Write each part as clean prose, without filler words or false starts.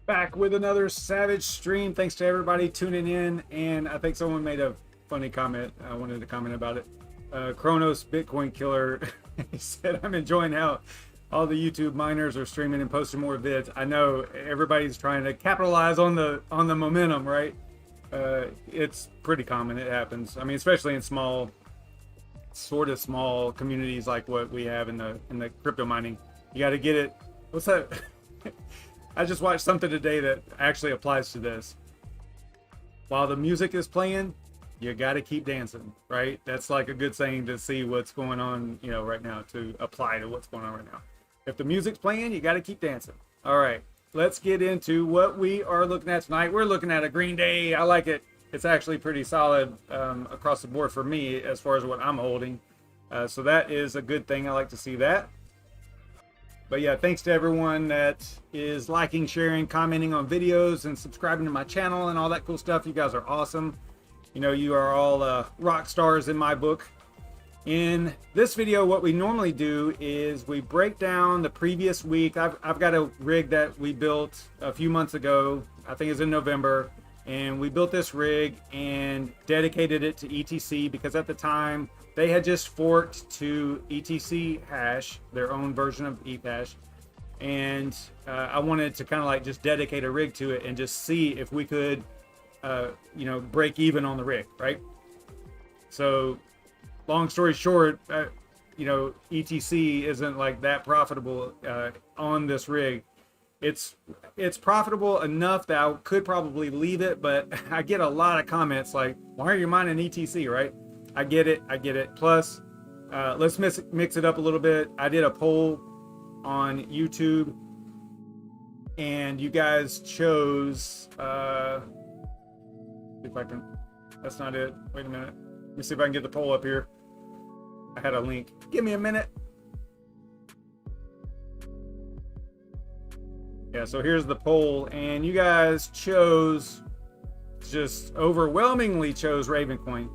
Back with another Savage stream. Thanks to everybody tuning in. And I think someone made a funny comment. I wanted to comment about it. Kronos Bitcoin Killer, he said, I'm enjoying how all the YouTube miners are streaming and posting more vids. I know everybody's trying to capitalize on the momentum, right? It's pretty common. It happens. I mean, especially in small communities like what we have in the crypto mining. You got to get it. What's that? I just watched something today that actually applies to this. While the music is playing, you got to keep dancing, right? That's like a good saying to see what's going on, right now, to apply to what's going on right now. If the music's playing, you got to keep dancing. All right, let's get into what we are looking at tonight. We're looking at a Green Day. I like it. It's actually pretty solid across the board for me as far as what I'm holding. So that is a good thing. I like to see that. But yeah, thanks to everyone that is liking, sharing, commenting on videos, and subscribing to my channel and all that cool stuff. You guys are awesome. You are all rock stars in my book. In this video, what we normally do is we break down the previous week. I've got a rig that we built a few months ago. I think it's in November. And we built this rig and dedicated it to ETC because at the time they had just forked to ETC hash, their own version of ETH. And I wanted to kind of like just dedicate a rig to it and just see if we could, break even on the rig, right? So long story short, ETC isn't like that profitable on this rig. It's profitable enough that I could probably leave it, but I get a lot of comments like, why are you mining ETC, right? I get it. Plus, let's mix it up a little bit. I did a poll on YouTube, and you guys chose, see if I can, that's not it. Wait a minute. Let me see if I can get the poll up here. I had a link. Give me a minute. Yeah, so here's the poll, and you guys just overwhelmingly chose Ravencoin.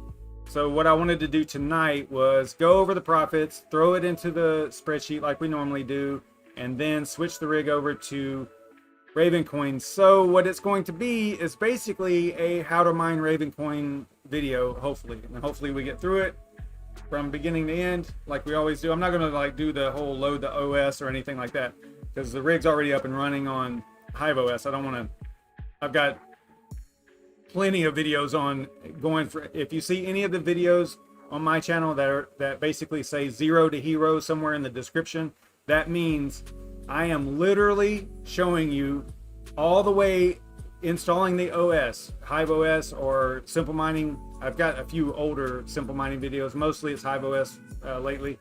So what I wanted to do tonight was go over the profits, throw it into the spreadsheet like we normally do, and then switch the rig over to Ravencoin. So what it's going to be is basically a how to mine Ravencoin video, hopefully. And hopefully we get through it from beginning to end like we always do. I'm not going to like do the whole load the OS or anything like that, because the rig's already up and running on HiveOS. I don't want to. I've got plenty of videos on going for. If you see any of the videos on my channel that basically say 0 to hero somewhere in the description, that means I am literally showing you all the way installing the OS, HiveOS or Simple Mining. I've got a few older Simple Mining videos. Mostly it's HiveOS lately.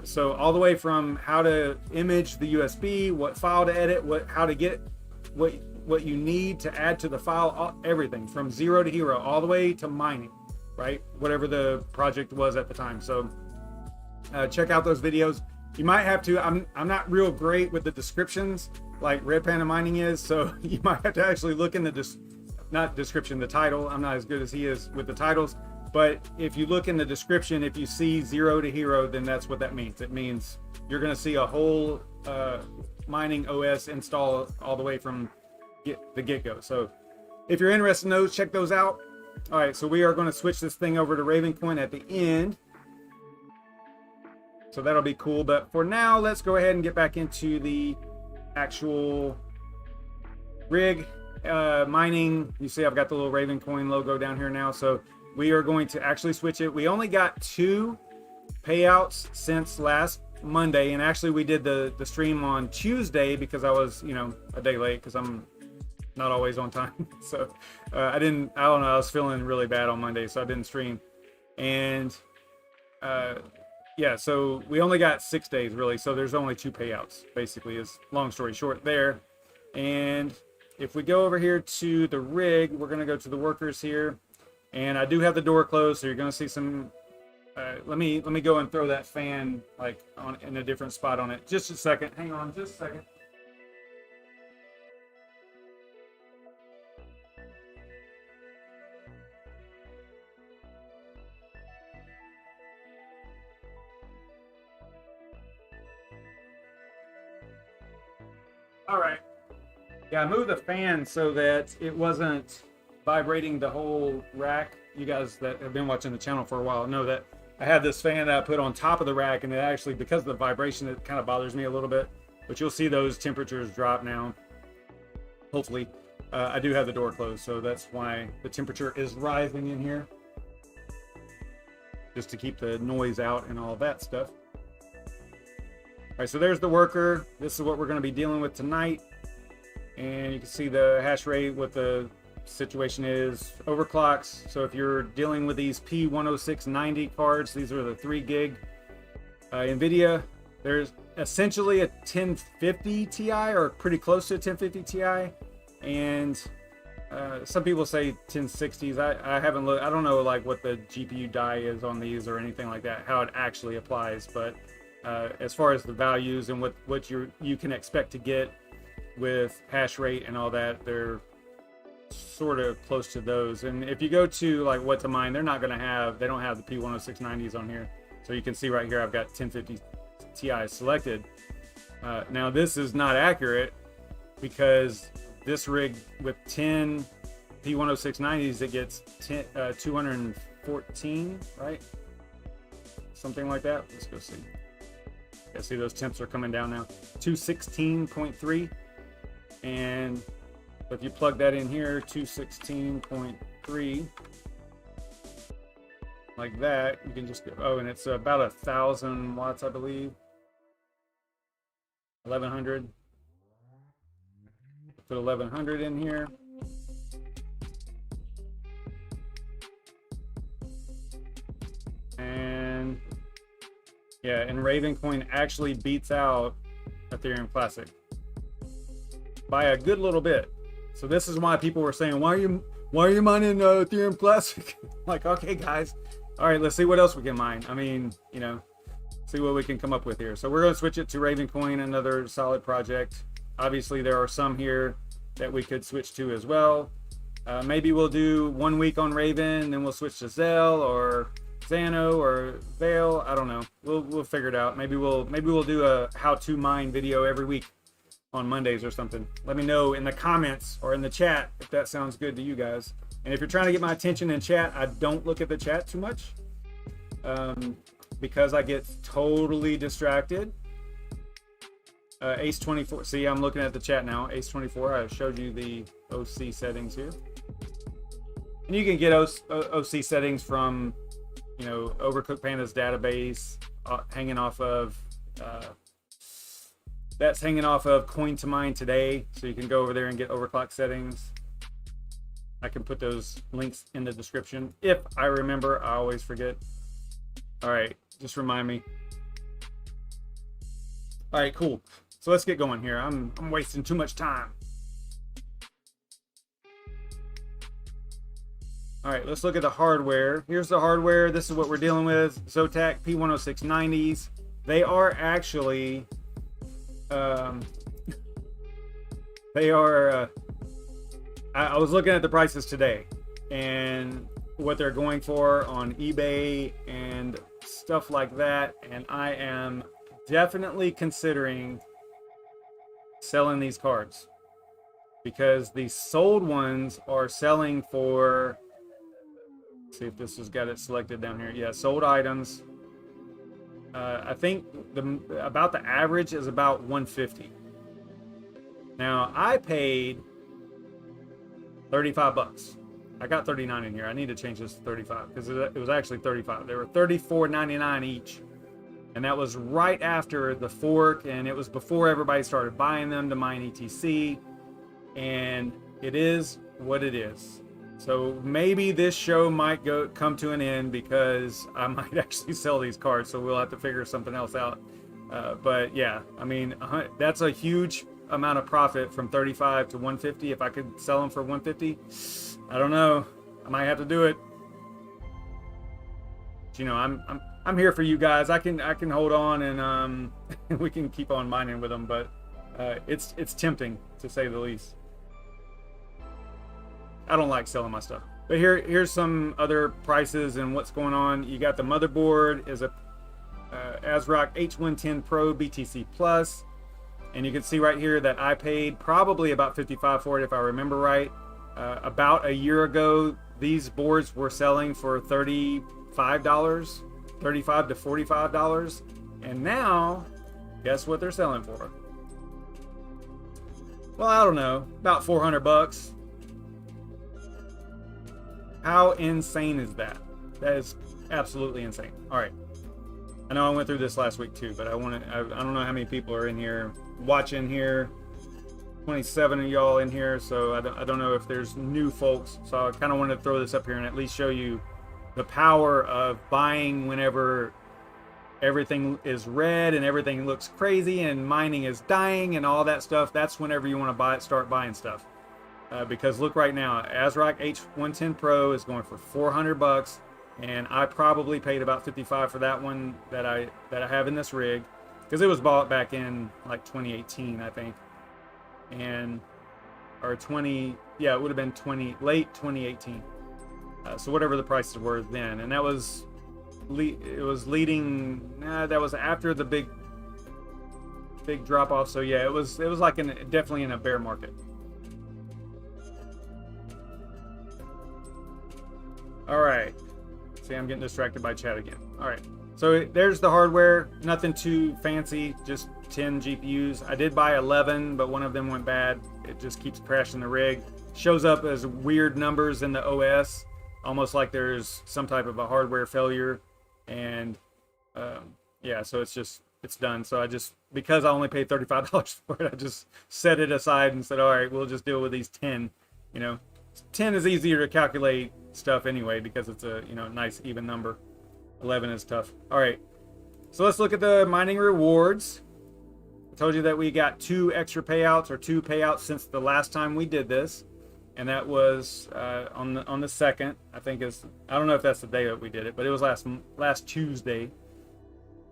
So all the way from how to image the USB, what file to edit, how to get what you need to add to the file, everything from 0 to hero, all the way to mining, right? Whatever the project was at the time. So check out those videos. You might have to. I'm not real great with the descriptions like Red Panda Mining is, so you might have to actually look in the the title. I'm not as good as he is with the titles. But if you look in the description, if you see 0 to hero, then that's what that means. It means you're going to see a whole mining OS install all the way from the get-go. So if you're interested in those, check those out. All right, so we are going to switch this thing over to Ravencoin at the end. So that'll be cool. But for now, let's go ahead and get back into the actual rig mining. You see I've got the little Ravencoin logo down here now. So we are going to actually switch it. We only got 2 payouts since last Monday, and actually we did the stream on Tuesday because I was a day late because I'm not always on time. So I don't know, I was feeling really bad on Monday, so I didn't stream. And yeah, so we only got 6 days really, so there's only 2 payouts basically, is long story short there. And if we go over here to the rig, we're going to go to the workers here. And I do have the door closed, so you're going to see some. Let me go and throw that fan like in a different spot on it. Just a second. Hang on, just a second. All right. Yeah, I moved the fan so that it wasn't vibrating the whole rack. You guys that have been watching the channel for a while know that I had this fan that I put on top of the rack, and it actually, because of the vibration, it kind of bothers me a little bit. But you'll see those temperatures drop now. Hopefully. I do have the door closed, so that's why the temperature is rising in here. Just to keep the noise out and all that stuff. All right, so there's the worker. This is what we're going to be dealing with tonight. And you can see the hash rate, what the situation is. Overclocks. So if you're dealing with these P10690 cards, these are the 3 gig NVIDIA. There's essentially a 1050 Ti, or pretty close to a 1050 Ti. And some people say 1060s. I haven't looked. I don't know like what the GPU die is on these or anything like that, how it actually applies. But as far as the values and what you can expect to get with hash rate and all that, they're sort of close to those. And if you go to like what to mine, they don't have the P10690s on here. So you can see right here I've got 1050 Ti selected. Now this is not accurate, because this rig with 10 P10690s, it gets 214, right? Something like that. Let's go see. Yeah, see those temps are coming down now. 216.3. And if you plug that in here, 216.3, like that, you can just go, oh, and it's about 1,000 watts, I believe. 1,100. Put 1,100 in here. And yeah, and Ravencoin actually beats out Ethereum Classic by a good little bit. So this is why people were saying, why are you mining Ethereum Classic? Like, okay, guys, all right, let's see what else we can mine. I mean, you know, see what we can come up with here. So we're going to switch it to Ravencoin, another solid project. Obviously, there are some here that we could switch to as well. Maybe we'll do 1 week on Raven, then we'll switch to Zell or Xano or Veil. I don't know. We'll figure it out. Maybe we'll do a how-to mine video every week on Mondays or something. Let me know in the comments or in the chat if that sounds good to you guys. And if you're trying to get my attention in chat, I don't look at the chat too much because I get totally distracted. Ace24, see, I'm looking at the chat now. Ace24, I showed you the OC settings here. And you can get OC settings from, you know, Overcooked Panda's database, hanging off of, that's hanging off of Coin to Mine today. So you can go over there and get overclock settings. I can put those links in the description. If I remember, I always forget. All right, just remind me. All right, cool. So let's get going here. I'm wasting too much time. All right, let's look at the hardware. Here's the hardware. This is what we're dealing with. Zotac P10690s. They are actually, they are, I was looking at the prices today and what they're going for on eBay and stuff like that. And I am definitely considering selling these cards because the sold ones are selling for, let's see if this has got it selected down here. Yeah, sold items. I think about the average is about 150. Now I paid 35 bucks. I got 39 in here. I need to change this to 35 because it was actually 35. They were $34.99 each. And that was right after the fork, and it was before everybody started buying them to mine ETC. And it is what it is. So maybe this show might come to an end because I might actually sell these cards. So we'll have to figure something else out. But yeah, I mean, that's a huge amount of profit from 35 to 150. If I could sell them for 150, I don't know. I might have to do it. But, you know, I'm here for you guys. I can hold on and we can keep on mining with them. But it's tempting to say the least. I don't like selling my stuff. But here's some other prices and what's going on. You got the motherboard is a ASRock H110 Pro BTC Plus. And you can see right here that I paid probably about $55 for it, if I remember right. About a year ago, these boards were selling for $35, $35 to $45. And now, guess what they're selling for? Well, I don't know, about 400 bucks. How insane is that? That is absolutely insane. All right. I know I went through this last week too, but I don't know how many people are in here watching here. 27 of y'all in here, so I don't know if there's new folks. So I kind of wanted to throw this up here and at least show you the power of buying whenever everything is red and everything looks crazy and mining is dying and all that stuff. That's whenever you want to start buying stuff. Because look right now, ASRock H110 Pro is going for 400 bucks, and I probably paid about 55 for that one that I have in this rig, because it was bought back in like 2018, I think, and or 20, yeah, it would have been late 2018. So whatever the prices were then, and that was leading. That was after the big drop off. So yeah, it was like definitely in a bear market. All right. See, I'm getting distracted by chat again. All right. So there's the hardware. Nothing too fancy. Just 10 GPUs. I did buy 11, but one of them went bad. It just keeps crashing the rig. Shows up as weird numbers in the OS, almost like there's some type of a hardware failure. And yeah, so it's done. So because I only paid $35 for it, I just set it aside and said, all right, we'll just deal with these 10. 10 is easier to calculate stuff anyway, because it's a nice even number. 11 is tough. All right, so let's look at the mining rewards. I told you that we got 2 extra payouts, or 2 payouts since the last time we did this, and that was on the 2nd. I think I don't know if that's the day that we did it, but it was last Tuesday.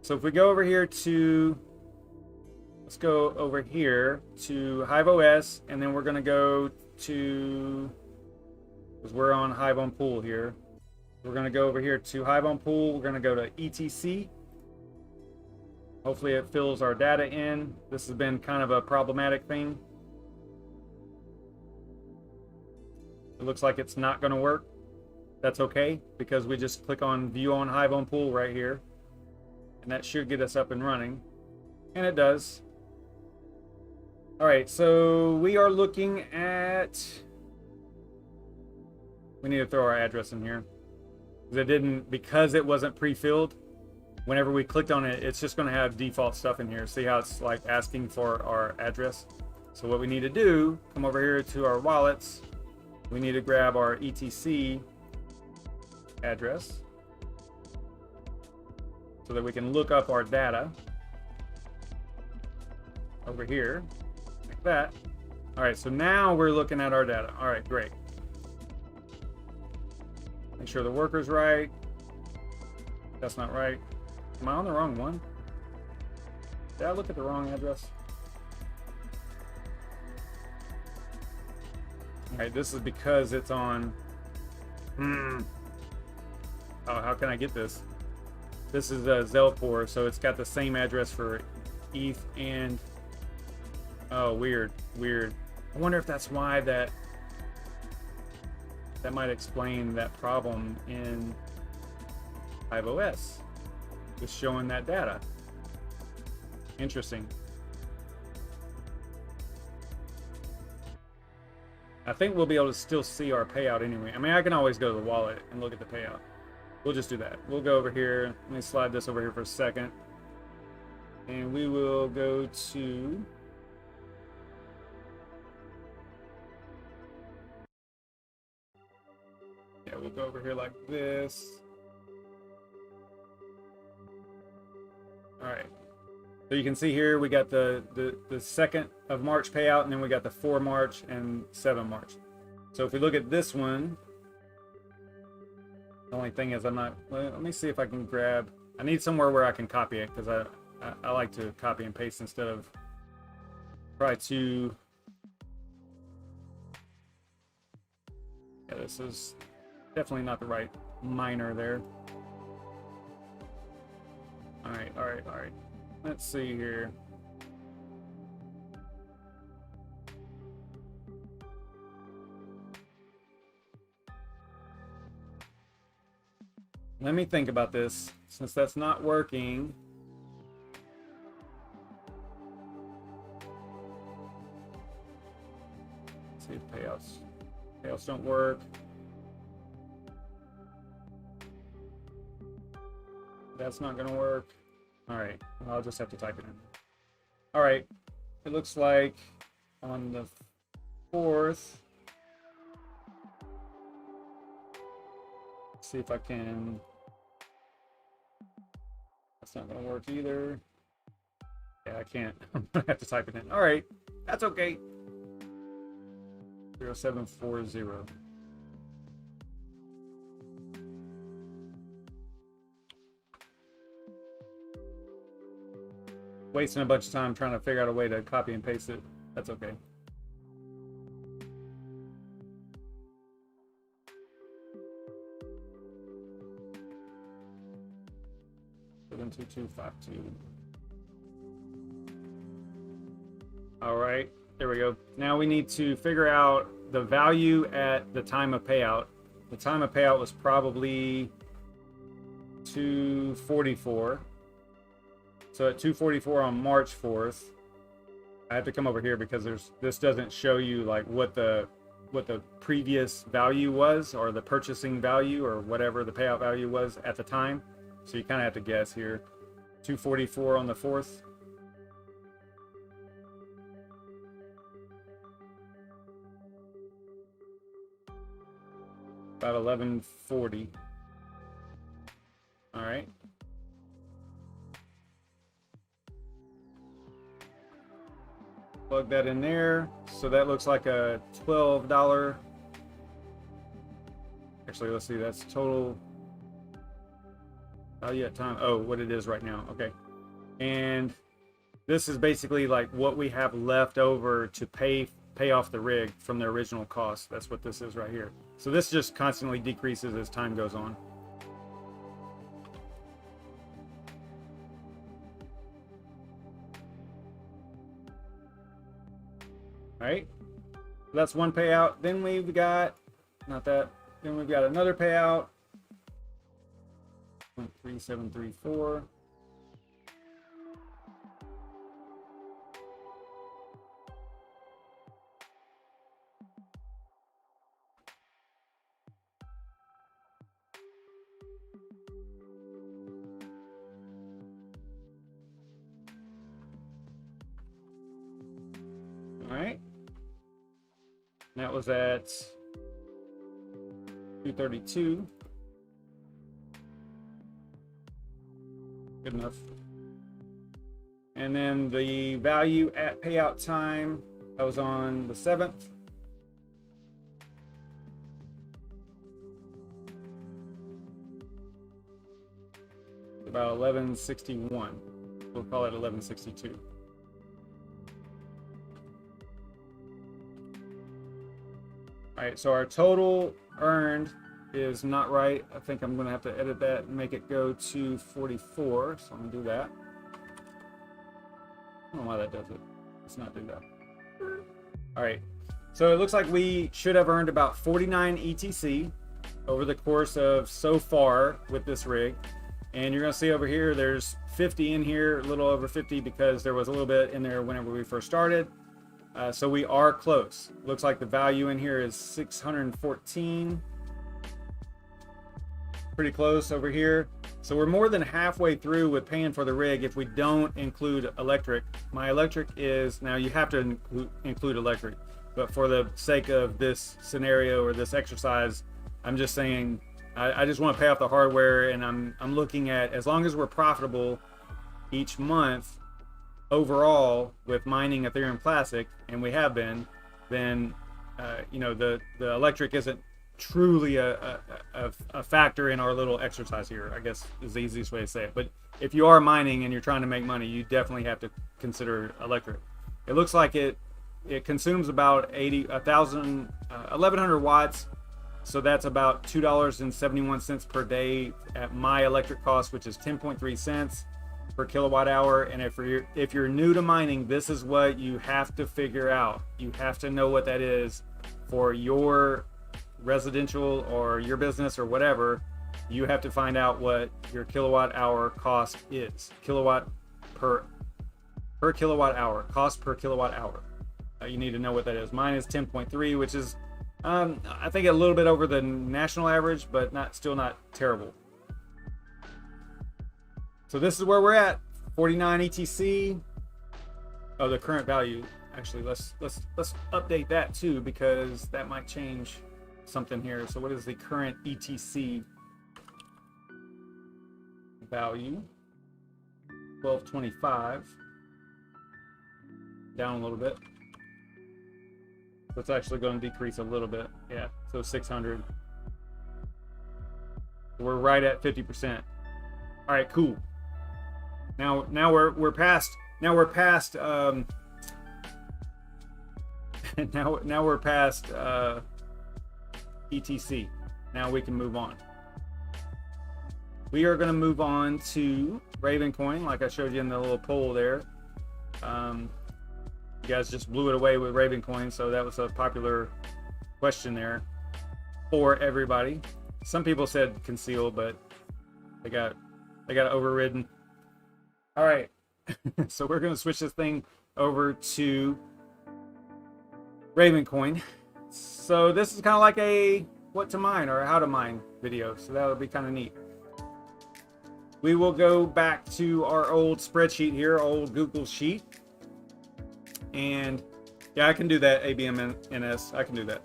So if we go over here to, let's go over here to HiveOS, and then we're going to go to, because we're on Hive on Pool here. We're going to go over here to Hive on Pool. We're going to go to ETC. Hopefully it fills our data in. This has been kind of a problematic thing. It looks like it's not going to work. That's okay, because we just click on View on Hive on Pool right here, and that should get us up and running. And it does. All right, so we are looking at, we need to throw our address in here. Because it wasn't pre-filled, whenever we clicked on it, it's just going to have default stuff in here. See how it's like asking for our address? So what we need to do, come over here to our wallets. We need to grab our ETC address so that we can look up our data over here, like that. All right, so now we're looking at our data. All right, great. Make sure the worker's right. That's not right. Am I on the wrong one? Did I look at the wrong address? All right, this is because it's on. Oh, how can I get this? This is a Zelpor, so it's got the same address for ETH and. Oh, weird. I wonder if that's why that might explain that problem in HiveOS, just showing that data. Interesting. I think we'll be able to still see our payout anyway. I mean, I can always go to the wallet and look at the payout. We'll just do that. We'll go over here. Let me slide this over here for a second. And we will go to... Yeah, we'll go over here like this. All right. So you can see here we got the 2nd of March payout, and then we got the 4 March and 7 March. So if we look at this one, the only thing is let me see if I can grab, I need somewhere where I can copy it, because I like to copy and paste instead of try to, yeah, this is definitely not the right miner there. All right. Let's see here. let me think about this since that's not working. Let's see if payouts don't work. That's not gonna work. All right, I'll just have to type it in. All right, it looks like on the 4th, see if I can, that's not gonna work either. Yeah, I can't. I'm gonna have to type it in. All right, that's okay. 0740. Wasting a bunch of time trying to figure out a way to copy and paste it. That's okay. Seven 2252. All right, there we go. Now we need to figure out the value at the time of payout. The time of payout was probably 244. So at 244 on March 4th, I have to come over here because this doesn't show you like what the previous value was, or the purchasing value, or whatever the payout value was at the time. So you kind of have to guess here. 244 on the 4th. About 1140. All right. Plug that in there. So that looks like a $12. Actually, let's see. That's total value at time. Oh, what it is right now. Okay. And this is basically like what we have left over to pay off the rig from the original cost. That's what this is right here. So this just constantly decreases as time goes on. All right, that's one payout. Then we've got, not that, then we've got another payout. 0.3734. All right. That was at 232. Good enough. And then the value at payout time, that was on the 7th. About 1161. We'll call it 1162. All right, so our total earned is not right. I think I'm gonna have to edit that and make it go to 44. So I'm gonna do that. I don't know why that does it. Let's not do that. All right, so it looks like we should have earned about 49 ETC over the course of so far with this rig. And you're gonna see over here, there's 50 in here, a little over 50 because there was a little bit in there whenever we first started. So we are close. Looks like the value in here is 614. Pretty close over here. So we're more than halfway through with paying for the rig if we don't include electric. My electric is, now you have to include electric, but for the sake of this scenario or this exercise, I'm just saying, I just want to pay off the hardware, and I'm looking at, as long as we're profitable each month, overall with mining Ethereum Classic, and we have been, then you know, the electric isn't truly a factor in our little exercise here, I guess is the easiest way to say it. But if you are mining and you're trying to make money, you definitely have to consider electric. It looks like it consumes about 1100 watts, so that's about $2.71 per day at my electric cost, which is 10.3 cents per kilowatt hour. And if you're new to mining, this is what you have to figure out. You have to know what that is for your residential or your business or whatever. you have to find out what your kilowatt hour cost is. Kilowatt per kilowatt hour, cost per kilowatt hour. You need to know what that is. Mine is 10.3, which is I think a little bit over the national average, but still not terrible. So this is where we're at, 49 ETC. Oh, the current value. Actually, let's update that too, because that might change something here. So what is the current ETC value? 1225. Down a little bit. So it's actually going to decrease a little bit. Yeah, so 600. We're right at 50%. All right, cool. Now we're past now we're past ETC. Now we can move on. We are going to move on to Ravencoin, like I showed you in the little poll there. You guys just blew it away with Ravencoin, so that was a popular question there for everybody. Some people said conceal, but they got overridden. All right, so we're going to switch this thing over to Ravencoin. So this is kind of like a what to mine or how to mine video, so that would be kind of neat. We will go back to our old spreadsheet here, old Google Sheet. And yeah, I can do that, ABMNS, I can do that.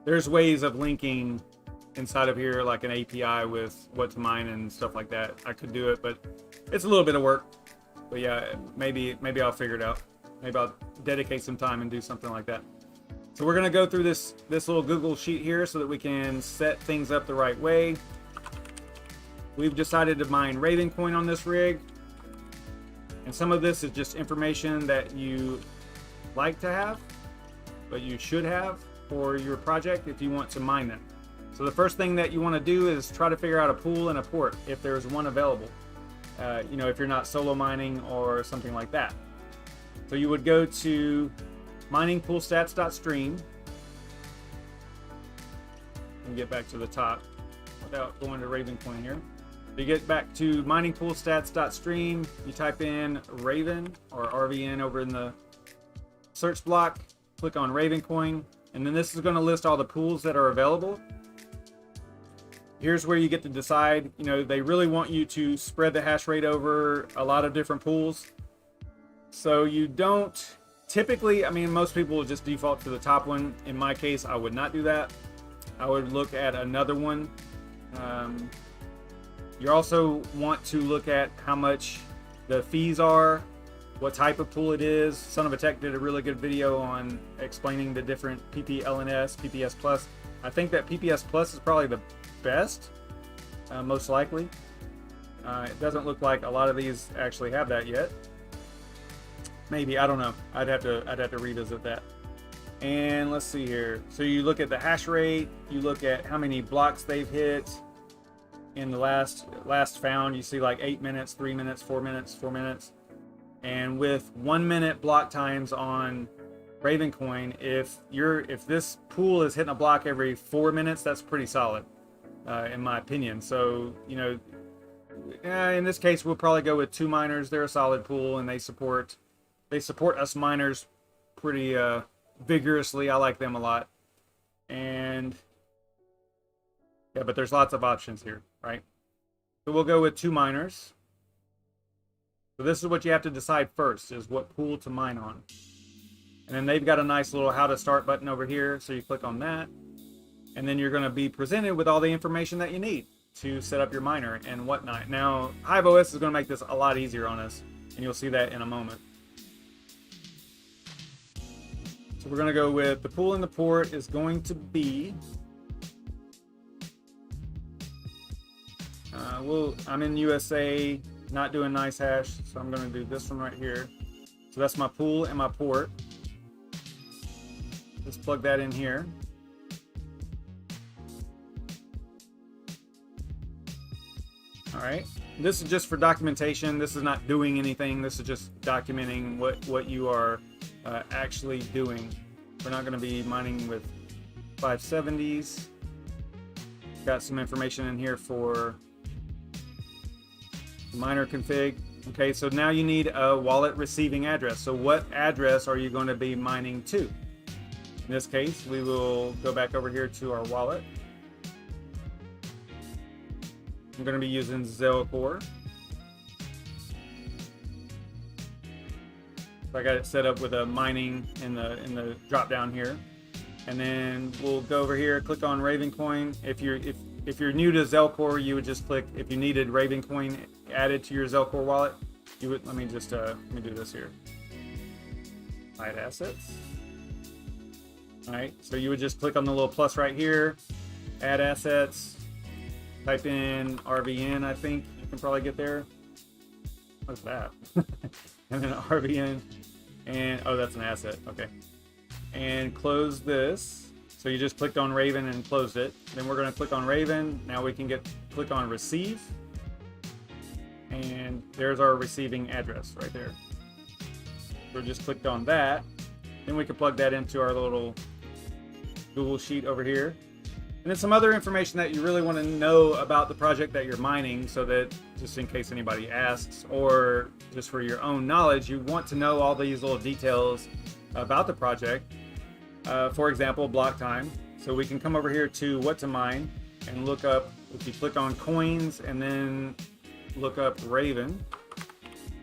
There's ways of linking inside of here, like an API with what to mine and stuff like that. I could do it, but it's a little bit of work. But yeah, maybe I'll figure it out. Maybe I'll dedicate some time and do something like that. So we're gonna go through this little Google Sheet here so that we can set things up the right way. We've decided to mine Ravencoin on this rig. And some of this is just information that you like to have, but you should have for your project if you want to mine them. So the first thing that you want to do is try to figure out a pool and a port if there's one available. You know, if you're not solo mining or something like that. So you would go to miningpoolstats.stream and get back to the top without going to Ravencoin here. You get back to miningpoolstats.stream, you type in Raven or RVN over in the search block, click on Ravencoin, and then this is going to list all the pools that are available. Here's where you get to decide, you know, they really want you to spread the hash rate over a lot of different pools. So you don't typically, I mean, most people will just default to the top one. In my case, I would not do that. I would look at another one. You also want to look at how much the fees are, what type of pool it is. Son of a Tech did a really good video on explaining the different PPLNS, PPS Plus. I think that PPS Plus is probably the best, most likely. It doesn't look like a lot of these actually have that yet. Maybe, I don't know. I'd have to revisit that. And let's see here. So you look at the hash rate, you look at how many blocks they've hit. In the last found, you see like 8 minutes, 3 minutes, 4 minutes, 4 minutes. And with 1 minute block times on Ravencoin, if this pool is hitting a block every 4 minutes, that's pretty solid, in my opinion. So, you know, in this case, we'll probably go with 2 miners. They're a solid pool, and they support us miners pretty vigorously. I like them a lot. And yeah, but there's lots of options here, right? So we'll go with 2 miners. So this is what you have to decide first, is what pool to mine on. And then they've got a nice little how to start button over here. So you click on that. And then you're going to be presented with all the information that you need to set up your miner and whatnot. Now, HiveOS is going to make this a lot easier on us. And you'll see that in a moment. So we're going to go with the pool and the port is going to be... I'm in USA, not doing nice hash, so I'm going to do this one right here. So that's my pool and my port. Let's plug that in here. All right, this is just for documentation. This is not doing anything. This is just documenting what you are actually doing. We're not going to be mining with 570s. Got some information in here for miner config. Okay, so now you need a wallet receiving address. So what address are you going to be mining to? In this case, we will go back over here to our wallet. I'm going to be using Zelcore. So I got it set up with a mining in the drop down here, and then we'll go over here, click on Ravencoin. If you're new to Zelcore, you would just click, if you needed Ravencoin added to your Zelcore wallet, you would, let me do this here. Hide assets. All right, so you would just click on the little plus right here, add assets, type in RVN, I think you can probably get there. What's that? And then RVN, and oh, that's an asset, okay. And close this. So you just clicked on Raven and closed it. Then we're gonna click on Raven. Now we can click on receive. And there's our receiving address right there. So just clicked on that. Then we can plug that into our little Google Sheet over here. And then some other information that you really want to know about the project that you're mining, so that just in case anybody asks, or just for your own knowledge, you want to know all these little details about the project. For example, block time. So we can come over here to what to mine and look up, if you click on coins and then look up Raven,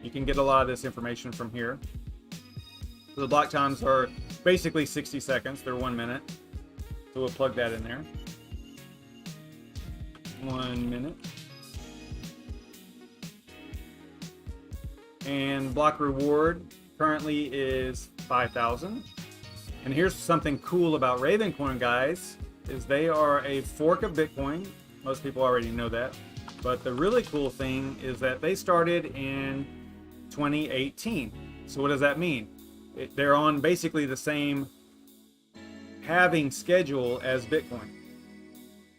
you can get a lot of this information from here. So the block times are basically 60 seconds, they're 1 minute. So we'll plug that in there. 1 minute. And block reward currently is 5,000. And here's something cool about Ravencoin, guys, is they are a fork of Bitcoin. Most people already know that. But the really cool thing is that they started in 2018. So what does that mean? They're on basically the same halving schedule as Bitcoin.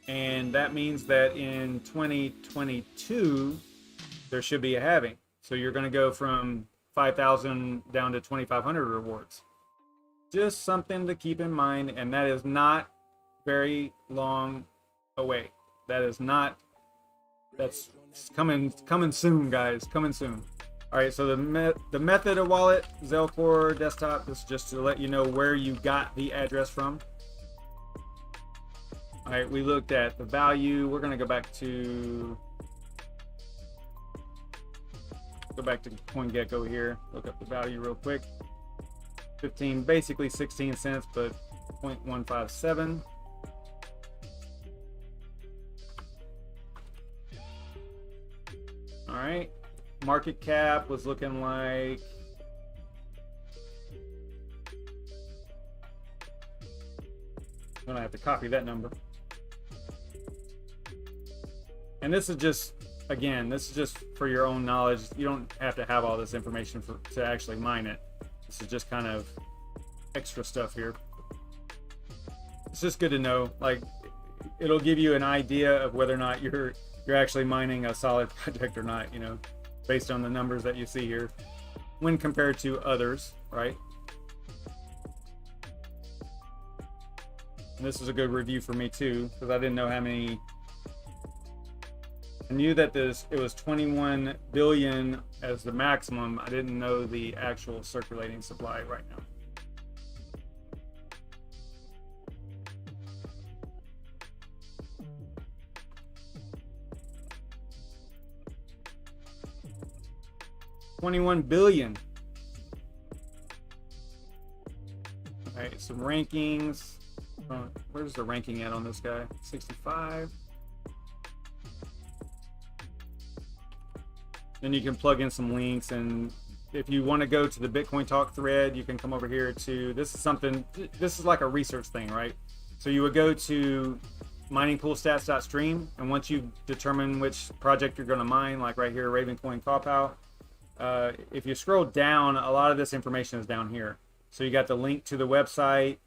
And that means that in 2022, there should be a halving. So you're going to go from 5,000 down to 2,500 rewards. Just something to keep in mind, and that is not very long away. That's coming soon, guys, coming soon. All right, so the method of wallet, Zelcore desktop, this is just to let you know where you got the address from. All right, we looked at the value. We're gonna go back to CoinGecko here. Look up the value real quick. 15, basically 16 cents, but 0.157. All right, market cap was looking like I'm gonna have to copy that number. And this is just, again, this is just for your own knowledge. You don't have to have all this information to actually mine it. This is just kind of extra stuff here. It's just good to know. Like, it'll give you an idea of whether or not you're actually mining a solid project or not, you know, based on the numbers that you see here when compared to others, right? And this is a good review for me too, because I didn't know how many. I knew that it was 21 billion as the maximum. I didn't know the actual circulating supply right now. $21 billion. All right, some rankings. Where's the ranking at on this guy? 65. Then you can plug in some links, and if you want to go to the Bitcoin Talk thread, you can come over here to, this is like a research thing, right? So you would go to miningpoolstats.stream, and once you determine which project you're going to mine, like right here, Ravencoin Copal, if you scroll down, a lot of this information is down here. So you got the link to the website,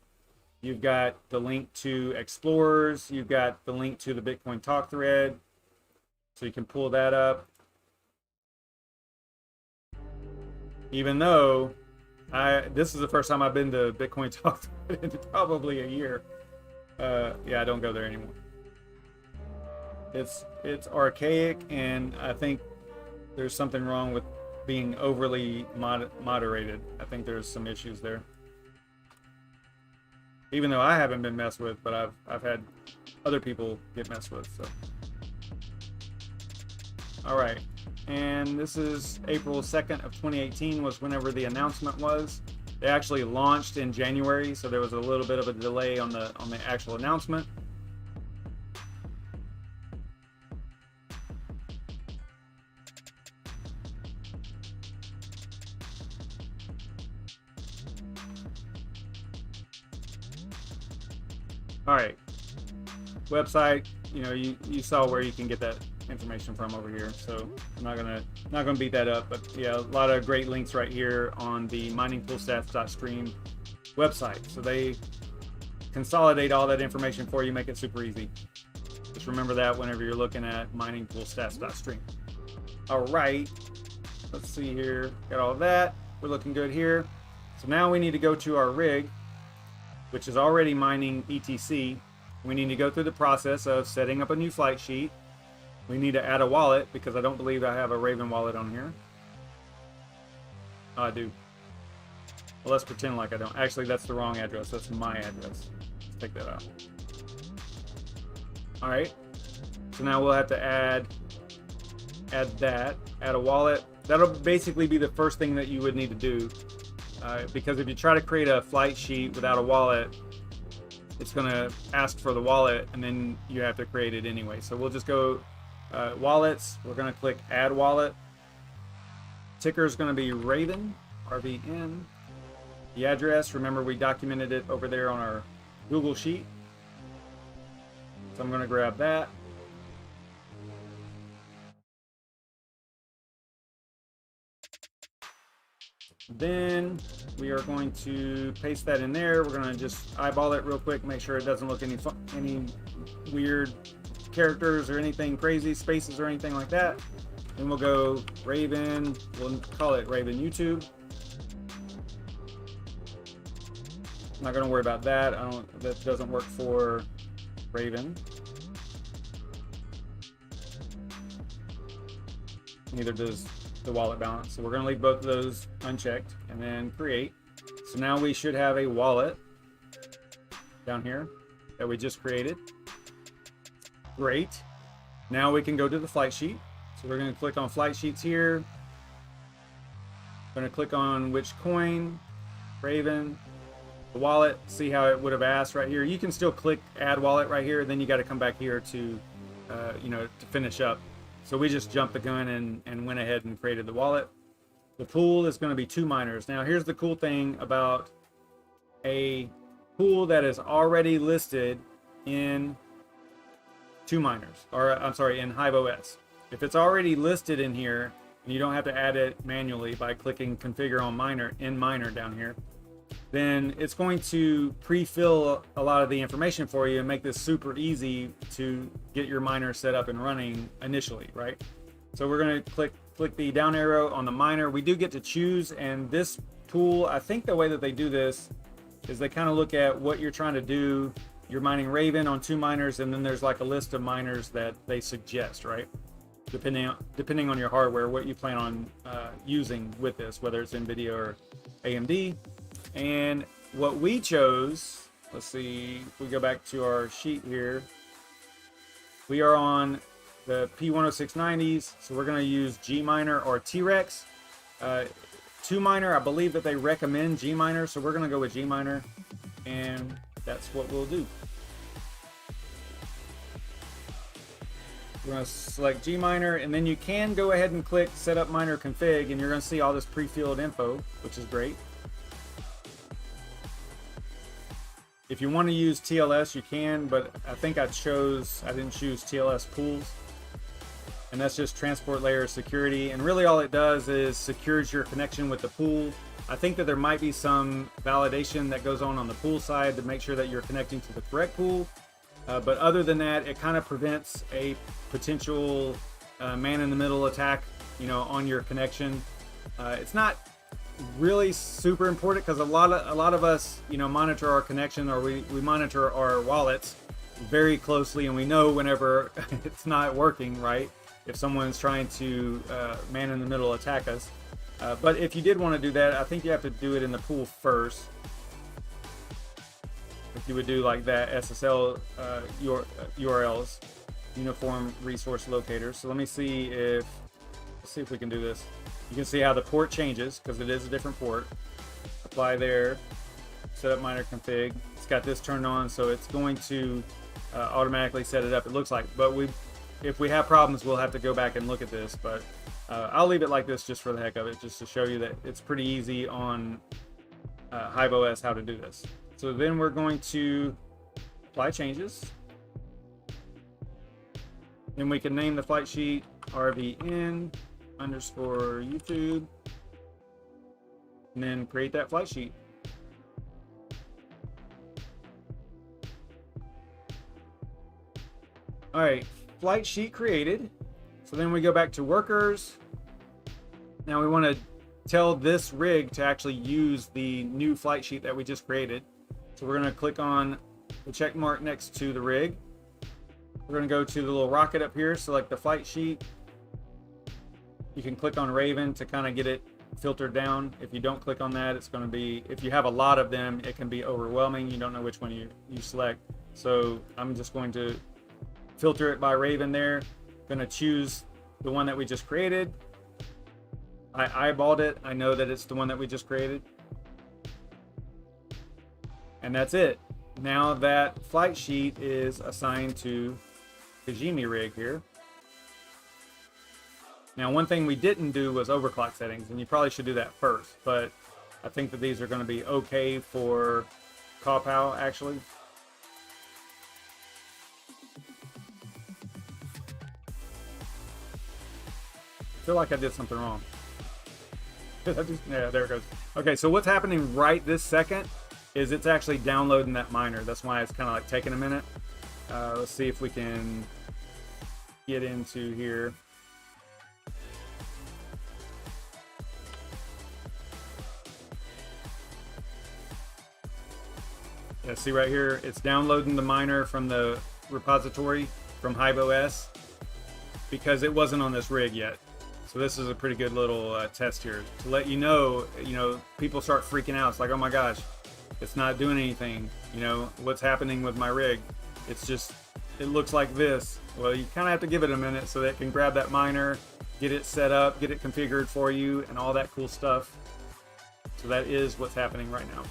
you've got the link to explorers, you've got the link to the Bitcoin Talk thread, so you can pull that up. Even though this is the first time I've been to Bitcoin Talk in probably a year. Yeah, I don't go there anymore. It's archaic, and I think there's something wrong with being overly moderated. I think there's some issues there. Even though I haven't been messed with, but I've had other people get messed with. So, all right, and this is April 2nd of 2018 was whenever the announcement was. They actually launched in January, so there was a little bit of a delay on the actual announcement. All right, website, you know, you saw where you can get that information from over here, so I'm not gonna beat that up, but yeah, a lot of great links right here on the miningpoolstats.stream website. So they consolidate all that information for you, make it super easy. Just remember that whenever you're looking at miningpoolstats.stream. All right, let's see here, got all of that, we're looking good here. So now we need to go to our rig, which is already mining ETC. We need to go through the process of setting up a new flight sheet. We need to add a wallet because I don't believe I have a Raven wallet on here. Oh, I do. Well, let's pretend like I don't. Actually, that's the wrong address. That's my address. Let's take that out. All right. So now we'll have to add a wallet. That'll basically be the first thing that you would need to do. Because if you try to create a flight sheet without a wallet, it's going to ask for the wallet, and then you have to create it anyway. So we'll just go wallets. We're going to click add wallet. Ticker is going to be Raven, RVN. The address, remember we documented it over there on our Google Sheet. So I'm going to grab that. Then we are going to paste that in there. We're going to just eyeball it real quick, make sure it doesn't look any weird characters or anything crazy, spaces or anything like that. Then we'll go Raven, we'll call it Raven YouTube. I'm not going to worry about that. That doesn't work for Raven. Neither does the wallet balance. So we're going to leave both of those unchecked and then create. So now we should have a wallet down here that we just created. Great. Now we can go to the flight sheet. So we're going to click on flight sheets here. Going to click on which coin, Raven, the wallet, see how it would have asked right here. You can still click add wallet right here. Then you got to come back here to, to finish up. So we just jumped the gun and went ahead and created the wallet. The pool is going to be 2 miners. Now here's the cool thing about a pool that is already listed in 2 miners, or I'm sorry, in HiveOS. If it's already listed in here, and you don't have to add it manually by clicking configure on miner in miner down here, then it's going to pre-fill a lot of the information for you and make this super easy to get your miner set up and running initially, right? So we're going to click the down arrow on the miner. We do get to choose, and this tool, I think the way that they do this is they kind of look at what you're trying to do. You're mining Raven on 2 miners, and then there's like a list of miners that they suggest, right? Depending on your hardware, what you plan on using with this, whether it's NVIDIA or AMD. And what we chose, let's see, if we go back to our sheet here, we are on the P10690s, so we're going to use Gminer or T-Rex. 2 miner, I believe that they recommend Gminer, so we're going to go with Gminer, and that's what we'll do. We're going to select Gminer, and then you can go ahead and click Setup Miner Config, and you're going to see all this pre-filled info, which is great. If you want to use TLS, you can, but I think I didn't choose TLS pools. And that's just transport layer security. And really all it does is secures your connection with the pool. I think that there might be some validation that goes on the pool side to make sure that you're connecting to the correct pool. But other than that, it kind of prevents a potential man-in-the-middle attack, on your connection. It's not really super important because a lot of us monitor our connection, or we monitor our wallets, very closely, and we know whenever it's not working, right? If someone's trying to man in the middle attack us. But if you did want to do that, I think you have to do it in the pool first. If you would do like that SSL URLs, Uniform Resource Locator. So let me see if, let's see if we can do this. You can see how the port changes because it is a different port. Apply there, set up miner config. It's got this turned on, so it's going to automatically set it up, it looks like. But if we have problems, we'll have to go back and look at this. But I'll leave it like this just for the heck of it, just to show you that it's pretty easy on HiveOS how to do this. So then we're going to apply changes. Then we can name the flight sheet RVN underscore YouTube, and then create that flight sheet. All right, flight sheet created. So then we go back to workers. Now we want to tell this rig to actually use the new flight sheet that we just created. So we're going to click on the check mark next to the rig. We're going to go to the little rocket up here, select the flight sheet. You can click on Raven to kind of get it filtered down. If you don't click on that, it's going to be, if you have a lot of them, it can be overwhelming. You don't know which one you select. So I'm just going to filter it by Raven there. Going to choose the one that we just created. I eyeballed it. I know that it's the one that we just created. And that's it. Now that flight sheet is assigned to Kajimi rig here. Now, one thing we didn't do was overclock settings, and you probably should do that first, but I think that these are going to be okay for Kapow, actually. I feel like I did something wrong. Yeah, there it goes. Okay, so what's happening right this second is it's actually downloading that miner. That's why it's kind of like taking a minute. Let's see if we can get into here. Yeah, see right here, it's downloading the miner from the repository from HiveOS because it wasn't on this rig yet. So this is a pretty good little test here to let you know, people start freaking out. It's like, oh my gosh, it's not doing anything. What's happening with my rig? It's just, it looks like this. Well, you kind of have to give it a minute so that it can grab that miner, get it set up, get it configured for you, and all that cool stuff. So that is what's happening right now.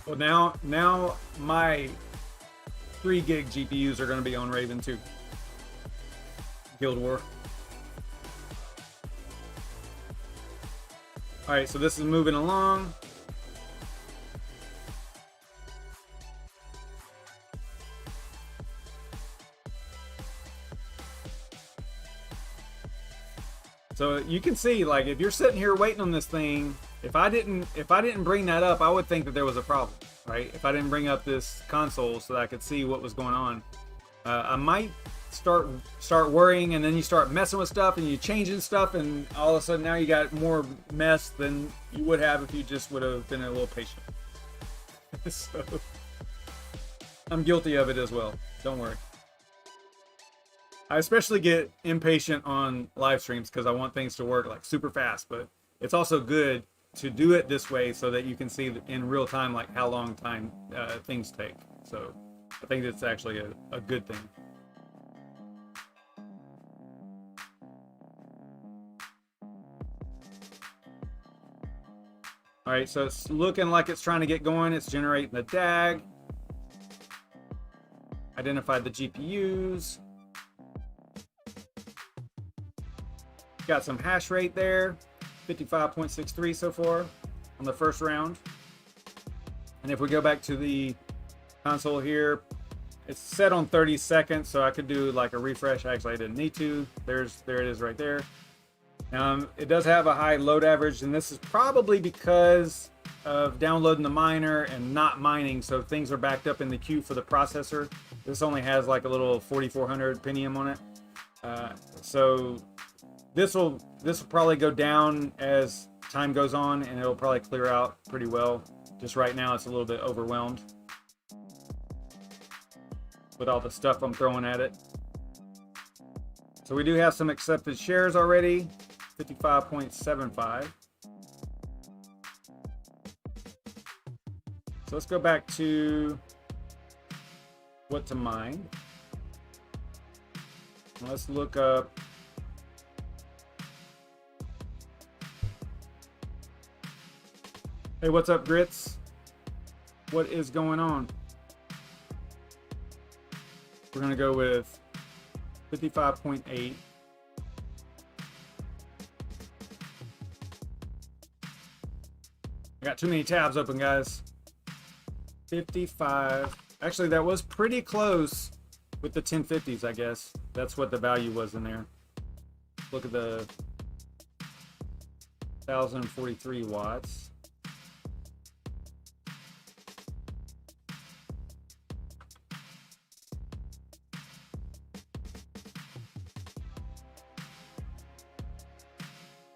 Well, now my 3 gig GPUs are going to be on Raven too. Guild War. All right, so this is moving along. So you can see, like, if you're sitting here waiting on this thing, if I didn't bring that up, I would think that there was a problem, right? If I didn't bring up this console so that I could see what was going on, I might start worrying, and then you start messing with stuff and you changing stuff, and all of a sudden now you got more mess than you would have if you just would have been a little patient. So I'm guilty of it as well. Don't worry. I especially get impatient on live streams because I want things to work like super fast, but it's also good to do it this way so that you can see in real time like how long things take. So I think it's actually a good thing. All right, so it's looking like it's trying to get going. It's generating the DAG. Identified the GPUs. Got some hash rate there. 55.63 so far on the first round. And if we go back to the console here, it's set on 30 seconds, so I could do like a refresh. Actually, I didn't need to. There it is right there. It does have a high load average, and this is probably because of downloading the miner and not mining, so things are backed up in the queue for the processor. This only has like a little 4400 Pentium on it. So this will probably go down as time goes on, and it'll probably clear out pretty well. Just right now it's a little bit overwhelmed with all the stuff I'm throwing at it. So we do have some accepted shares already, 55.75. So let's go back to what to mine. Let's look up hey, what's up, Grits? What is going on? We're gonna go with 55.8. I got too many tabs open, guys. 55. Actually, that was pretty close with the 1050s, I guess. That's what the value was in there. Look at the 1043 watts.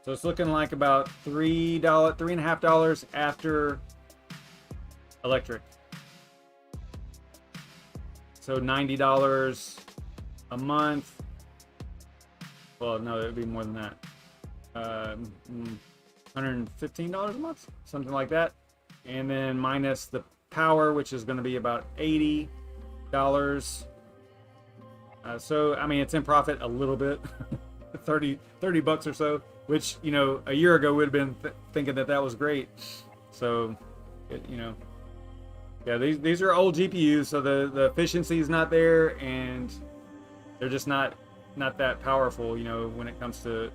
So it's looking like about $3.50 after electric. So $90 a month. Well, no, it would be more than that. $115 a month, something like that. And then minus the power, which is going to be about $80. So, I mean, it's in profit a little bit, 30 bucks or so, which, you know, a year ago would have been thinking that was great. So, you know, yeah, these are old GPUs, so the efficiency is not there, and they're just not that powerful, you know, when it comes to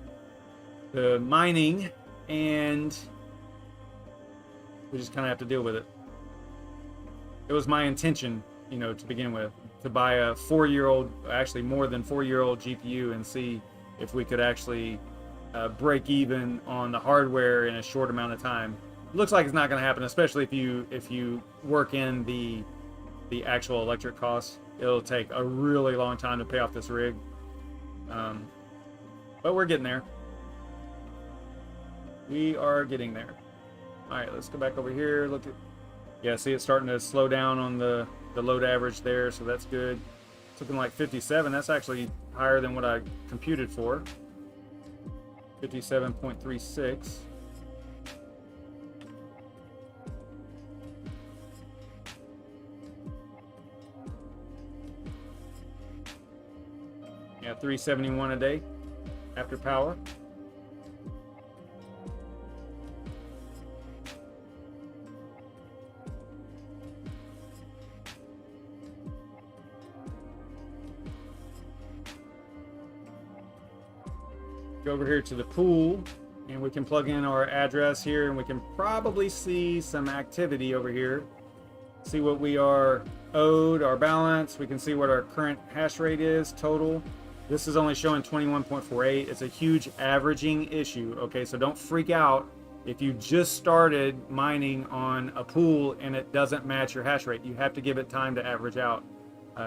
the mining, and we just kind of have to deal with it. It was my intention, you know, to begin with, to buy a 4-year-old, actually more than 4-year-old GPU, and see if we could actually break even on the hardware in a short amount of time. It looks like it's not going to happen, especially if you work in the actual electric costs. It'll take a really long time to pay off this rig, but we're getting there. We are getting there. All right, let's go back over here. Look at, yeah, see it's starting to slow down on the load average there, so that's good. It's looking like 57. That's actually higher than what I computed for. 57.36. Yeah, 371 a day after power. Go over here to the pool, and we can plug in our address here, and we can probably see some activity over here. See what we are owed, our balance. We can see what our current hash rate is total. This is only showing 21.48. It's a huge averaging issue. Okay, so don't freak out if you just started mining on a pool and it doesn't match your hash rate. You have to give it time to average out.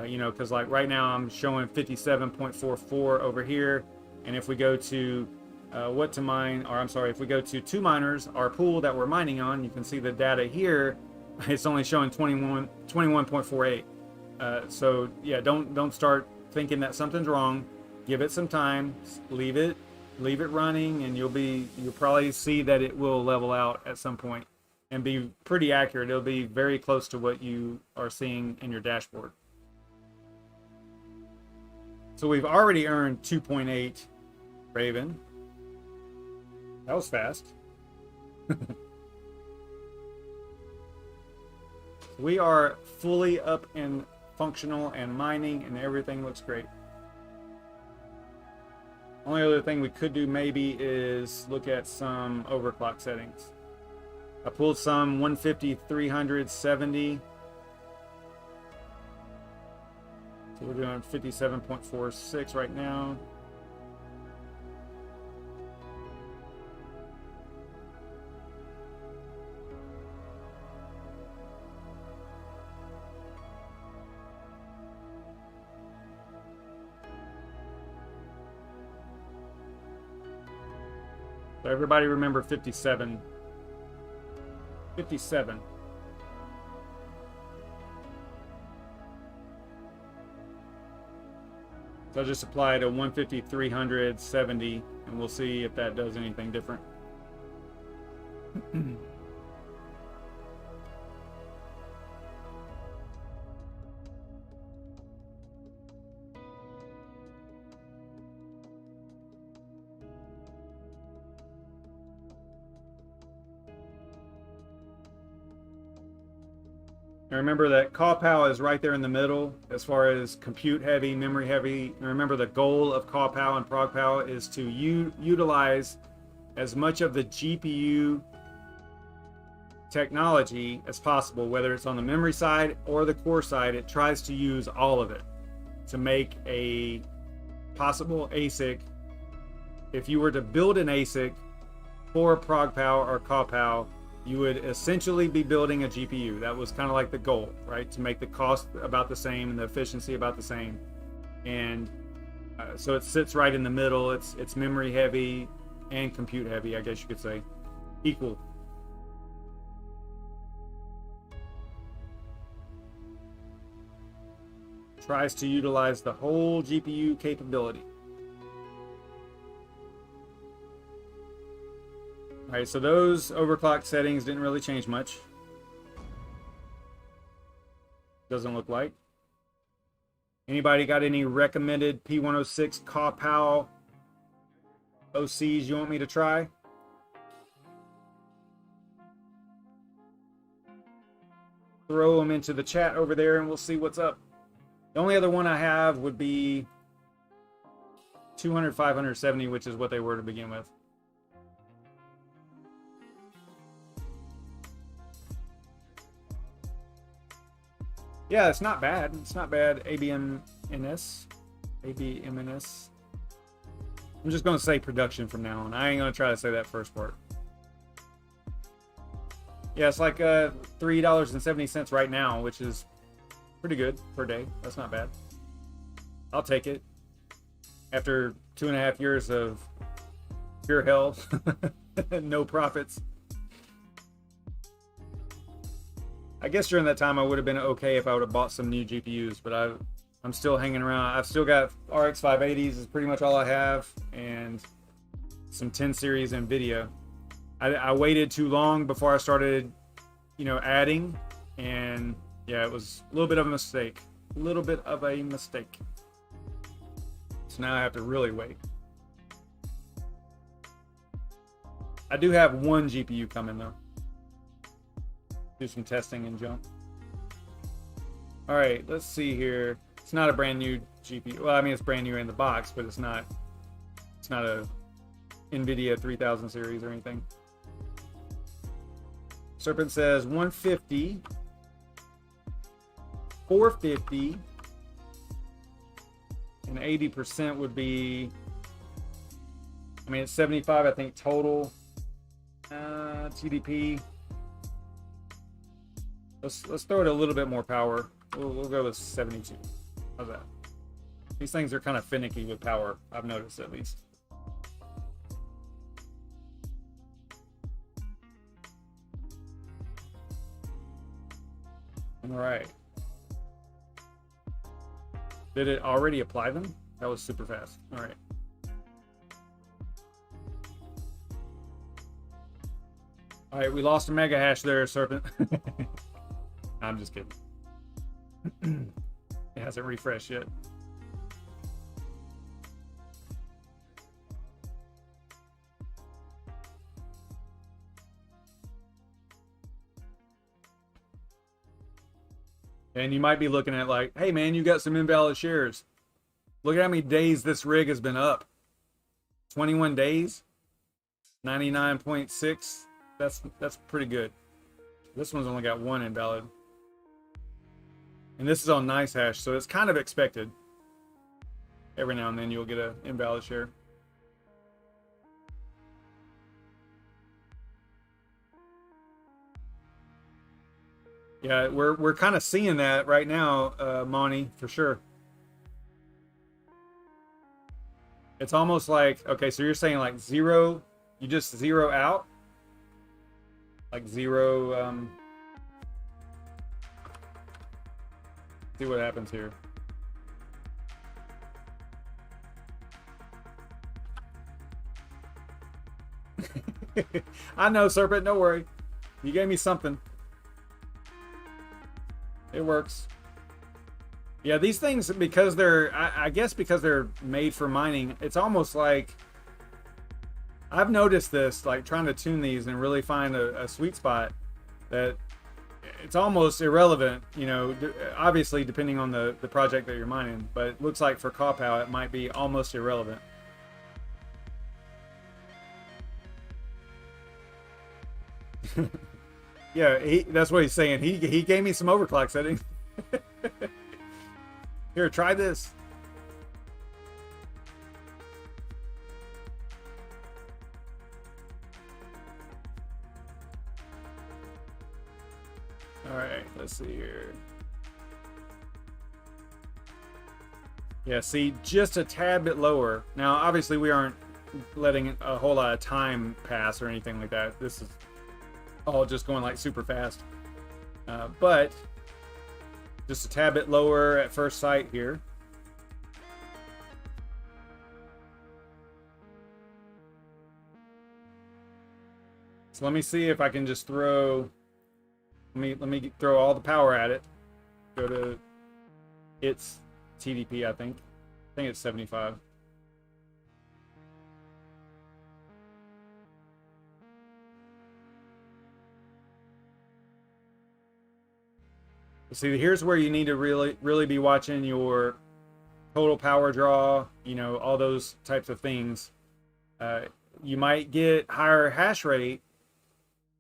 You know, because like right now I'm showing 57.44 over here. And if we go to what to mine, or I'm sorry, if we go to 2 miners, our pool that we're mining on, you can see the data here. It's only showing 21.48. So yeah, don't start thinking that something's wrong. Give it some time. Leave it running, and you'll probably see that it will level out at some point and be pretty accurate. It'll be very close to what you are seeing in your dashboard. So we've already earned 2.8 Raven. That was fast. We are fully up and functional and mining, and everything looks great. Only other thing we could do maybe is look at some overclock settings. I pulled some 150, 300, 70. So we're doing 57.46 right now. So everybody remember 57. 57. So I'll just apply to 150, 300, 70, and we'll see if that does anything different. And remember that call power is right there in the middle as far as compute heavy, memory heavy. And remember the goal of call power and prog power is to utilize as much of the GPU technology as possible, whether it's on the memory side or the core side. It tries to use all of it to make a possible ASIC. If you were to build an ASIC for prog power or call power, you would essentially be building a GPU. That was kind of like the goal, right? To make the cost about the same and the efficiency about the same. And so it sits right in the middle. It's memory heavy and compute heavy, I guess you could say, equal. Tries to utilize the whole GPU capability. All right, so those overclock settings didn't really change much. Doesn't look like. Anybody got any recommended P106 CawPow OCs you want me to try? Throw them into the chat over there and we'll see what's up. The only other one I have would be 200, 570, which is what they were to begin with. Yeah, it's not bad. It's not bad. ABMNS. ABMNS. I'm just going to say production from now on. I ain't going to try to say that first part. Yeah, it's like $3.70 right now, which is pretty good per day. That's not bad. I'll take it. After 2.5 years of pure hell, no profits. I guess during that time I would have been okay if I would have bought some new GPUs, but I'm still hanging around. I've still got RX 580s is pretty much all I have, and some 10 series NVIDIA. I waited too long before I started, adding, and yeah, it was a little bit of a mistake. A little bit of a mistake. So now I have to really wait. I do have one GPU coming though. Do some testing and jump. All right, let's see here. It's not a brand new GPU. Well, I mean, it's brand new in the box, but it's not a NVIDIA 3000 series or anything. Serpent says 150, 450, and 80% would be, I mean, it's 75, I think, total. TDP. Let's throw it a little bit more power. We'll go with 72. How's that? These things are kind of finicky with power, I've noticed at least. All right. Did it already apply them? That was super fast. All right. All right, we lost a mega hash there, Serpent. I'm just kidding. It hasn't refreshed yet. And you might be looking at like, hey man, you got some invalid shares. Look at how many days this rig has been up. 21 days, 99.6. That's pretty good. This one's only got one invalid. And this is on nice hash, so it's kind of expected. Every now and then you'll get an invalid share. Yeah, we're kind of seeing that right now, Monty, for sure. It's almost like, okay, so you're saying like 0 You just zero out, like zero. See what happens here. I know, Serpent, don't worry. You gave me something. It works. Yeah, these things, because they're, I guess because they're made for mining, it's almost like, I've noticed this, like trying to tune these and really find a sweet spot, that it's almost irrelevant, you know, obviously depending on the project that you're mining, but it looks like for Kapow it might be almost irrelevant. Yeah, that's what he's saying. He gave me some overclock settings. Here, try this. All right, let's see here. Yeah, see, just a tad bit lower. Now, obviously, we aren't letting a whole lot of time pass or anything like that. This is all just going like super fast. But just a tad bit lower at first sight here. So let me see if I can just throw, let me throw all the power at it. Go to its TDP, I think it's 75. See, here's where you need to really be watching your total power draw, you know, all those types of things. You might get higher hash rate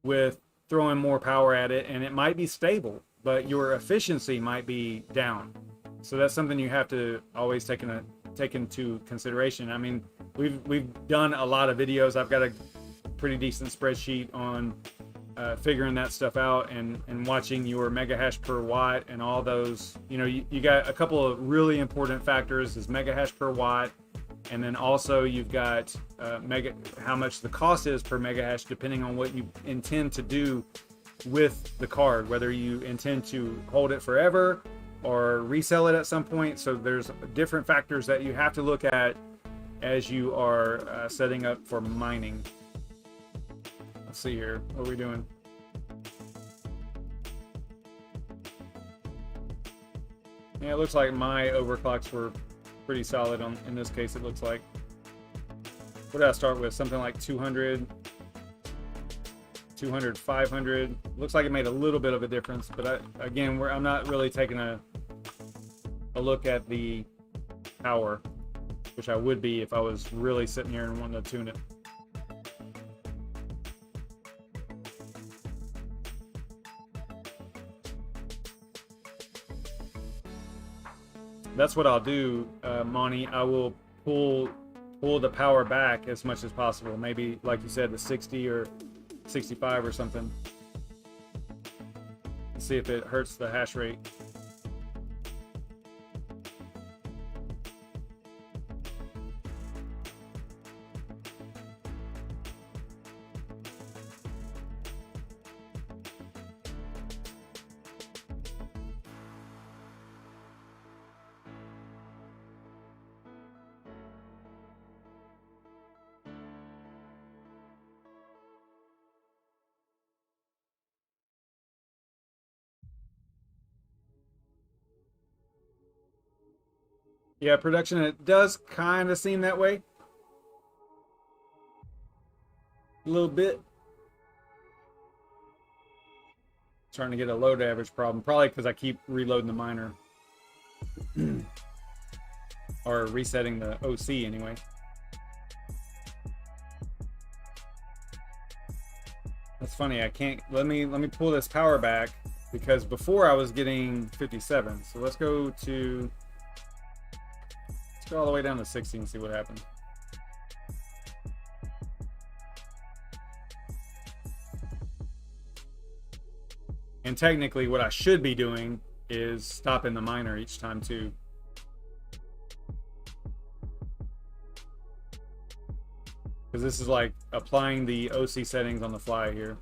with throwing more power at it, and it might be stable, but your efficiency might be down. So that's something you have to always take into consideration. I mean, we've done a lot of videos. I've got a pretty decent spreadsheet on figuring that stuff out, and watching your mega hash per watt and all those. You know, you got a couple of really important factors: is mega hash per watt, and then also you've got how much the cost is per mega hash, depending on what you intend to do with the card, whether you intend to hold it forever or resell it at some point. So there's different factors that you have to look at as you are setting up for mining. Let's see here, what are we doing? Yeah, it looks like my overclocks were pretty solid in this case. It looks like. What did I start with? Something like 200, 500. Looks like it made a little bit of a difference, but I'm not really taking a look at the power, which I would be if I was really sitting here and wanting to tune it. That's what I'll do, Monty. I will pull the power back as much as possible. Maybe, like you said, the 60 or 65 or something. See if it hurts the hash rate. Yeah, production, it does kind of seem that way. A little bit. Starting to get a load average problem. Probably because I keep reloading the miner. Or resetting the OC anyway. That's funny, I can't, let me pull this power back, because before I was getting 57. So let's go all the way down to 60 and see what happens. And technically what I should be doing is stopping the miner each time too. because this is like applying the OC settings on the fly here.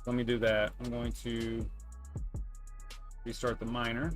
Let me do that. I'm going to restart the miner.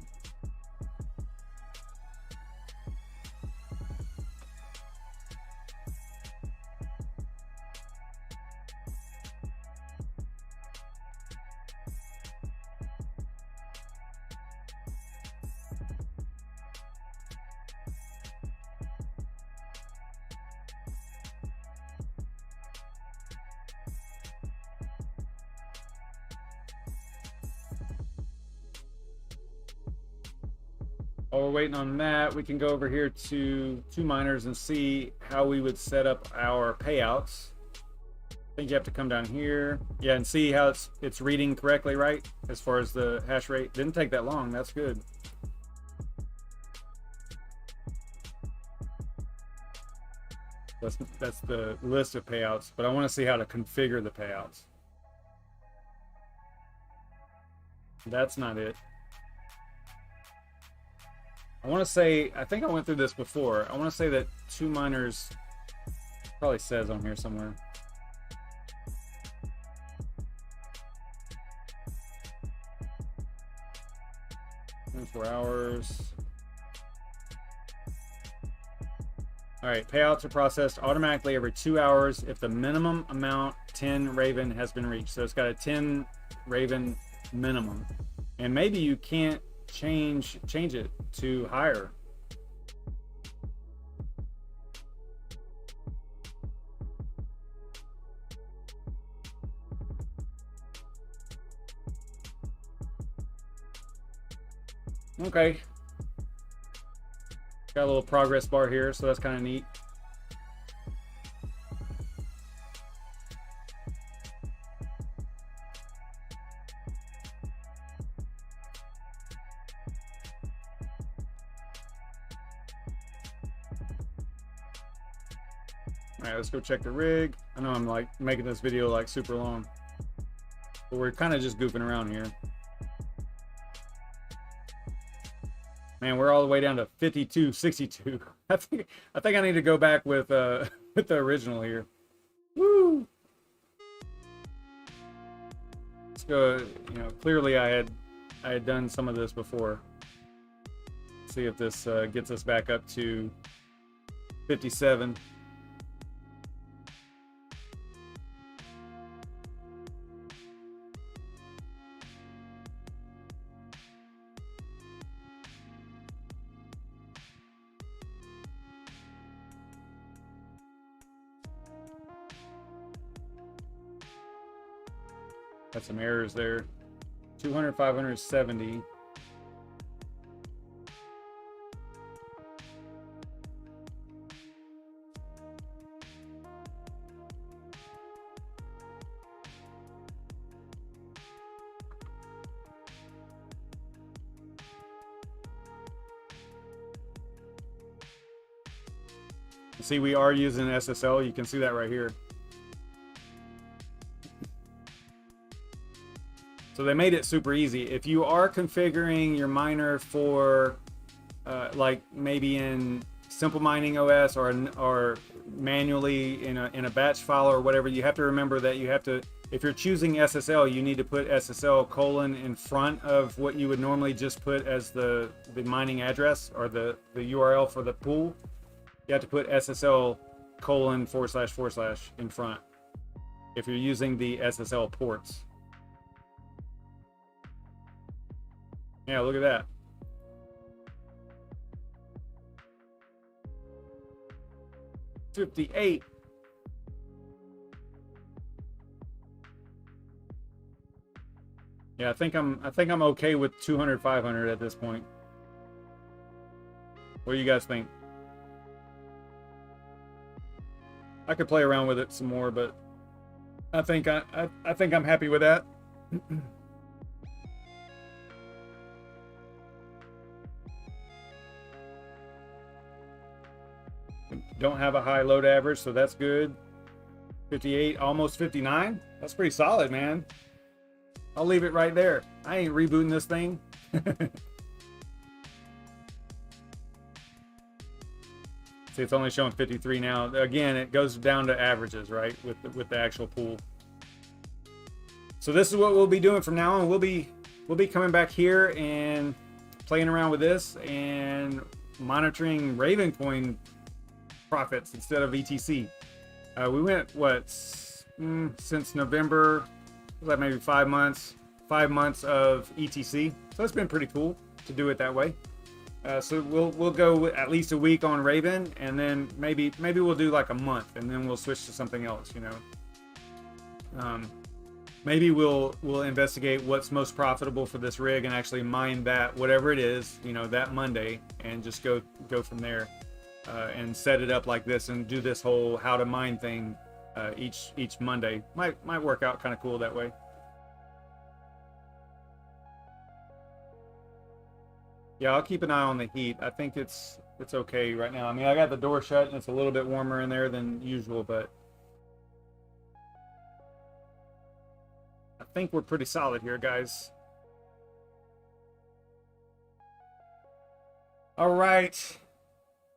While we're waiting on that, we can go over here to two miners and see how we would set up our payouts. I think you have to come down here, yeah, and see how it's reading correctly, right? As far as the hash rate, didn't take that long. That's good. That's the list of payouts, but I want to see how to configure the payouts. That's not it. I want to say, I think I went through this before. I want to say that two miners, probably says on here somewhere. "24 hours. All right, payouts are processed automatically every 2 hours if the minimum amount 10 Raven has been reached. So it's got a 10 Raven minimum. And maybe you can't change it to higher. Okay. Got a little progress bar here, so that's kind of neat. All right, let's go check the rig. I know I'm like making this video like super long, but we're kind of just goofing around here. Man, we're all the way down to 52.62. I think I need to go back with the original here. Woo! Let's go. You know, clearly I had done some of this before. Let's see if this gets us back up to 57. Got some errors there. 200, 570. See, we are using SSL. You can see that right here. So they made it super easy. If you are configuring your miner for like maybe in Simple Mining OS or manually in a batch file or whatever, you have to remember that you have to, if you're choosing SSL, you need to put SSL : in front of what you would normally just put as the mining address or the URL for the pool. You have to put SSL : / in front if you're using the SSL ports. Yeah, look at that. $58. Yeah, I think I'm okay with 200, 500 at this point. What do you guys think? I could play around with it some more, but I think I'm happy with that. Don't have a high load average, so that's good. 58, almost 59. That's pretty solid, man. I'll leave it right there. I ain't rebooting this thing. See, See, it's only showing 53 now. Again, it goes down to averages, right, with the actual pool. So this is what we'll be doing from now on. We'll be coming back here and playing around with this and monitoring Ravencoin profits instead of ETC. We went since November, was that maybe 5 months? 5 months of ETC. So it's been pretty cool to do it that way. So we'll go at least a week on Raven, and then maybe we'll do like a month, and then we'll switch to something else. You know, maybe we'll investigate what's most profitable for this rig and actually mine that, whatever it is, you know, that Monday, and just go from there, and set it up like this and do this whole how to mine thing each Monday. Might work out kind of cool that way. Yeah, I'll keep an eye on the heat. I think it's okay right now. I mean, I got the door shut and it's a little bit warmer in there than usual, but I think we're pretty solid here, guys. All right.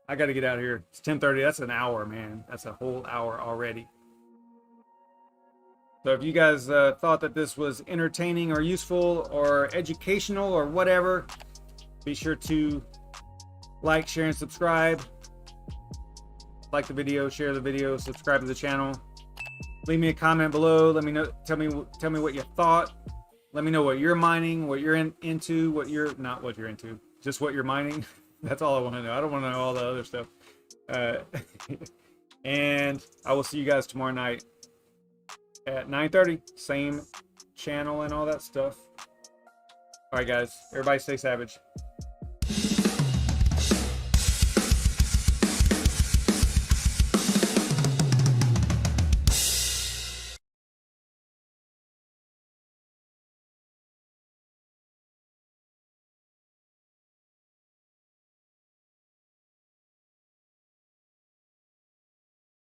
I got to get out of here. It's 10:30. That's an hour, man. That's a whole hour already. So if you guys thought that this was entertaining or useful or educational or whatever, be sure to like, share, and subscribe. Like the video, share the video, subscribe to the channel. Leave me a comment below. Let me know. Tell me what you thought. Let me know what you're mining, what you're into, what you're not what you're into, just what you're mining. That's all I want to know. I don't want to know all the other stuff. And I will see you guys tomorrow night at 9:30. Same channel and all that stuff. All right, guys. Everybody stay savage.